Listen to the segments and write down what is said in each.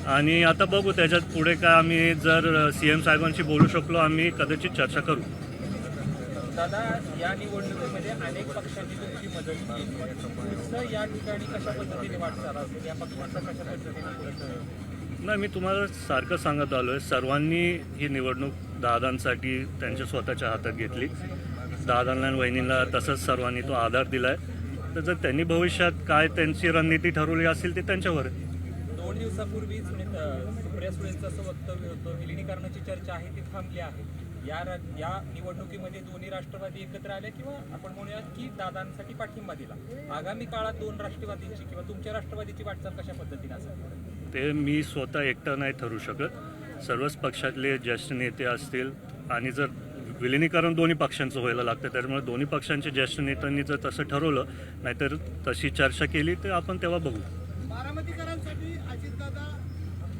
आणि आता बघू त्याच्यात पुढे काय आम्ही जर CM साहेबांशी बोलू शकलो आम्ही कदाचित चर्चा करू. दादा, या निवडणुकीमध्ये अनेक पक्षांनी तुमची मदत केली. पुढचं या ठिकाणी कशा पद्धतीने वाटचाल असेल, या पक्षांचा कशा पद्धतीने पुढचं? नाही, मी तुम्हाला सारखं सांगत आलो आहे, सर्वांनी ही निवडणूक दादांसाठी त्यांच्या स्वतःच्या हातात घेतली. दादांना आणि वहिनींना तसंच सर्वांनी तो आधार दिला आहे. तर जर त्यांनी भविष्यात काय त्यांची रणनीती ठरवली असेल ते त्यांच्यावर आहे. 2 दिवसापूर्वी सुप्रिया सुळेंचं असं वक्तव्य होतं, विलिनीकरणाची चर्चा आहे ती थांबली आहे. या निवडणुकीमध्ये दोन्ही राष्ट्रवादी एकत्र आले किंवा आपण म्हणूयात की दादांसाठी पाठिंबा दिला. आगामी काळात 2 राष्ट्रवादींची किंवा तुमच्या राष्ट्रवादीची वाटचाल कशा पद्धतीने असेल? ते मी स्वतः एकटं नाही ठरू शकत. सर्वच पक्षातले ज्येष्ठ नेते असतील आणि जर विलिनीकरण दोन्ही पक्षांचं व्हायला लागतं, त्यामुळे दोन्ही पक्षांच्या ज्येष्ठ नेत्यांनी जर तसं ठरवलं, नाहीतर तशी चर्चा केली तर आपण तेव्हा बघू. बारामतीकरांसाठी अजितदादा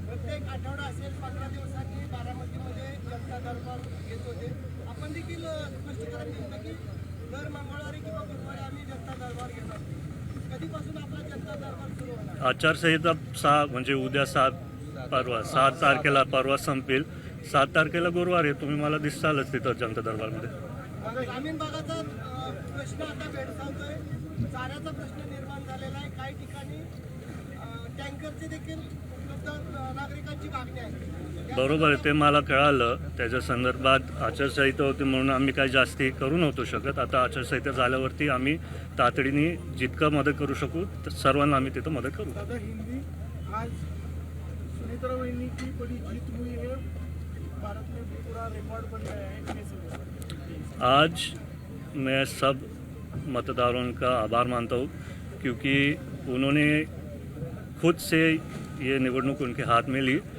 प्रत्येक आठवडा असेल 15 दिवसांनी बारामतीमध्ये जनता दरबार घेत होते. आपण देखील स्पष्टीकरण दिलं की दर मंगळवारी किंवा बुधवारी आम्ही जनता दरबार घेणार. कधीपासून आपला जनता दरबार सुरू होणार? आचारसंहिता 6 म्हणजे उद्या 7 तारखेला परवा संपेल. 7 तारखेला गुरुवार आहे. तुम्ही मला दिसतालच तिथं जनता दरबारमध्ये. ग्रामीण भागाचा प्रश्न आता भेडसावतोय. चाऱ्याचा प्रश्न निर्माण झालेला आहे. काही ठिकाणी टँकरचे देखील उपलब्ध नागरिकांची मागणी आहे. बरोबर आहे, ते मला कळालं. त्याच्या संदर्भात आचारसंहिता होती म्हणून आम्ही काही जास्ती करू नव्हतो शकत. आता आचारसंहिता झाल्यावरती आम्ही तातडीने जितकं मदत करू शकू तर सर्वांना आम्ही तिथं मदत करू. दादा, हिंदी आज सुनीता वहिनी की बड़ी जीत हुई है. भारत में पूरा रिकॉर्ड बन गया है. कैसे? आज मैं सब मतदारों का आभार मानता हूँ क्योंकि उन्होंने खुद से ये निवडणूक उनके हाथ में ली